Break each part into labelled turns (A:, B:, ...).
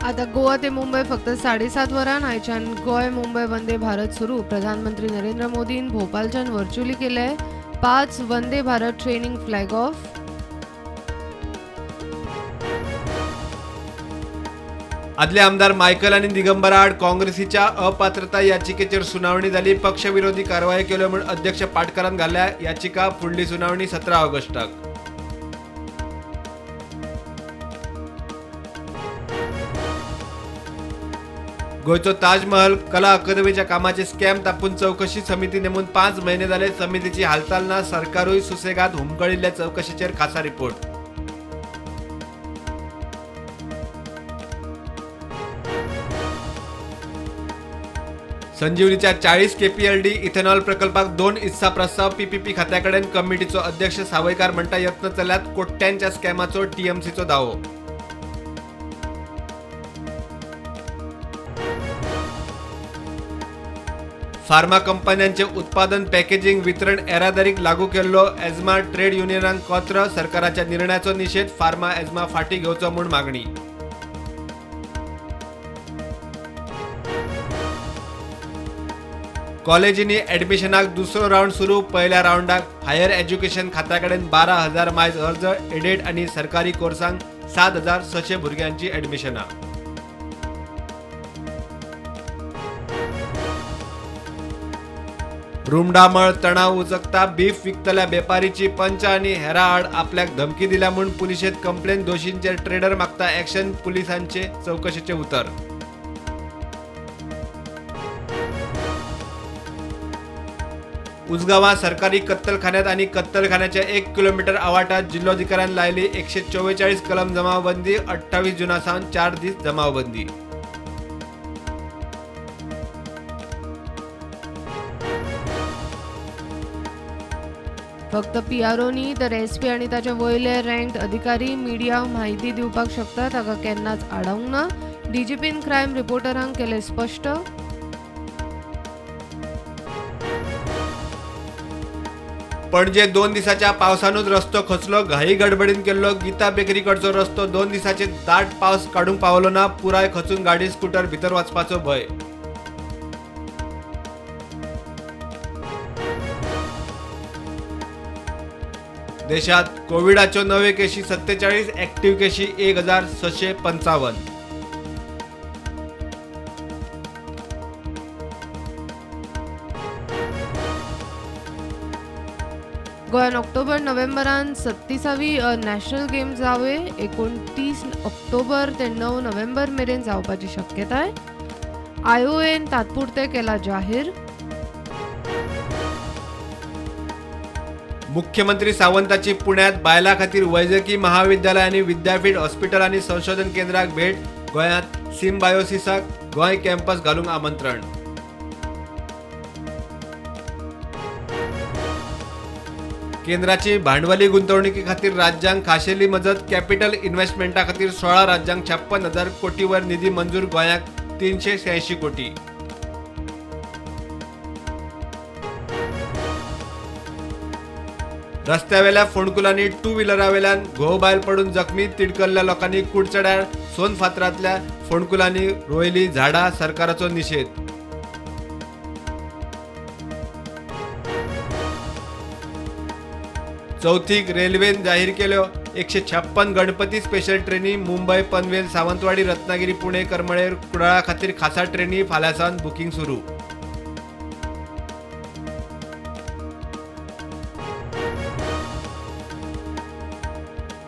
A: आता गोवा ते मुंबई फक्त 7:30 वरान आयच्यान गोय मुंबई वंदे भारत सुरू. प्रधानमंत्री नरेंद्र मोदीन भोपाळच्यान व्हर्च्युअली केले 5 Vande Bharat training flag of.
B: आदले आमदार मायकल आणि दिगंबरा आड काँग्रेसीच्या अपात्रता याचिकेचेर सुनावणी जाली. पक्षविरोधी कारवायो केल्यो म्हूण अध्यक्ष पाटकरान घाल्ल्या याचिका. फुडली सुनावणी 17 ऑगस्टाक. गोयचो ताजमहल कला अकादमीच्या कामाचे स्कॅम तापून चौकशी समिती नेमून 5 महिने जाले. समितीची हालचाल ना. सरकारूय सुसेगाद हुमकळिल्ल्या चौकशीचेर खासा रिपोर्ट. संजीवनीच्या 40 KPLD इथेनॉल प्रकल्पाक 2 हिस्सा प्रस्ताव. PPP खात्याकडेन कमिटीचो अध्यक्ष सावयकार म्हणटा यत्न चल्ल्यात. कोट्यांच्या स्कॅमाचो TMCचो दावो. फार्मा कंपन्यांचे उत्पादन पॅकेजिंग वितरण येरादारीक लागू केल्लो. एजमा ट्रेड युनियनांक पत्र. सरकाराच्या निर्णयाचो निषेध. फार्मा एजमा फाटी घेवचो म्हूण मागणी. कॉलेजींनी ऍडमिशनाक दुसरो राऊंड सुरू. पहिल्या राऊंडाक हायर एज्युकेशन खात्याकडेन 12,000 मायज अर्ज. एडेड आणि सरकारी कोर्सांक 7,600 भुरग्यांची ऍडमिशनां. रुमडामळ तणाव उचकता. बीफ विकतल्या बेपारीची पंच आणि हेरा आड आपल्याक धमकी दिल्या म्हूण पुलिशेत कंप्लेन. दोषींचेर ट्रेडर मागता ऍक्शन. पुलिसांचे चौकशीचे उतर. उजगावा सरकारी कत्तलखान्यात आणि कत्तलखान्याच्या 1 किलोमीटर आवाटात जिल्लोधिकाऱ्यान लायली 144 कलम जमावबंदी. 28 जुनासावन 4 दीस जमावबंदी.
A: फक्त PRO न्ही तर SP आणि ताचे वयले रँक्ड अधिकारी मीडिया म्हायती दिवपाक शकता. ताका केन्नाच आडावंक ना. DGPन क्रायम रिपोर्टरांक केले स्पश्ट.
B: पणजे 2 दिसाच्या पावसानूच रस्तो खचलो. घाई गडबडीन केल्लो. गीता बेकरीकडचो रस्तो 2 दिसाचे दाट पावस काडूंक पावलो ना. पुराय खचून गाडी स्कूटर भितर वचपाचो भय. देशात कोविडाच्यो नवे केशी 47. ऍक्टिव्ह केशी 1,655.
A: गोंयान ऑक्टोबर नोव्हेंबरान 36वी नॅशनल गेम जावे. 29 ऑक्टोबर ते 9 नोव्हेंबर मेरेन जावपाची शक्यताय. IOAन तात्पुरते केला जाहीर.
B: मुख्यमंत्री सावंताची पुण्यात बायलां खातीर वैजकी महाविद्यालय आणि विद्यापीठ हॉस्पिटल आणि संशोधन केंद्राक भेट. गोंयांत सिम्बायोसिसाक गोंय कॅम्पस घालूंक आमंत्रण. केंद्राची भांडवली गुंतवणुकी खातीर राज्यांक खाशेली मजत. कॅपिटल इन्व्हेस्टमेंटा खातीर 16 राज्यांक 56,000 कोटी वर निधी मंजूर. गोंयाक 386 कोटी. रस्त्यावेल्या फोंडकुलांनी 2 व्हिलरावेल्यान घोव बायल पडून जखमी. तिडकल्ल्या लोकांनी कुडचड्यार सोनफातरांतल्या फोंडकुलांनी रोयली झाडां. सरकाराचो निषेध. चौथीक रेल्वेन जाहीर केल्यो 156 गणपती स्पेशल ट्रेनी. मुंबय पनवेल सावंतवाडी रत्नागिरी पुणे करमळेर कुडाळा खातीर खासा ट्रेनी. फाल्यांसावन बुकींग सुरू.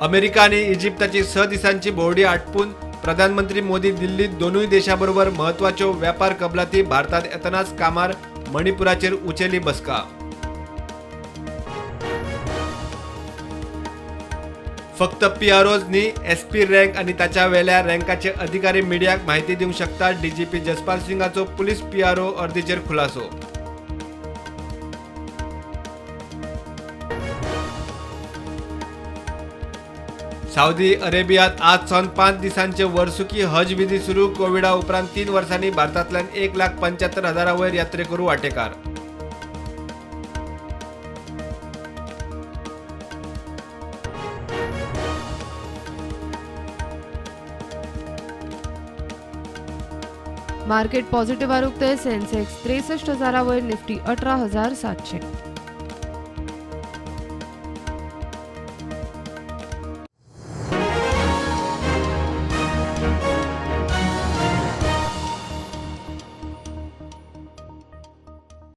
B: अमेरिका आणि इजिप्तची 6 दिसांची भोवडी आटपून. प्रधानमंत्री मोदी दिल्लीत दोनूय देशांबरोबर महत्वाच्यो व्यापार कबलाती. भारतात येतनाच कामार. मणिपुराचेर उचेली बसका. फक्त PROज न्ही SP रँक आणि ताच्या वेल्या रँकाचे अधिकारी मिडियाक माहिती दिवंक शकतात. DGP जसपाल सिंगाचो पुलीस PRO अर्दीचेर खुलासो. सौदी अरेबियात आज सावन 5 दिसांचे वर्सुकी हज विधी सुरू. कोविडा उपरांत 3 वर्सांनी भारतांतल्यान 1,75,000 वयर यात्रेकरू वांटेकार.
A: मार्केट पॉझिटिव्ह आरूक ते सेन्सेक्स 63,000 वयर, निफ्टी 18,700.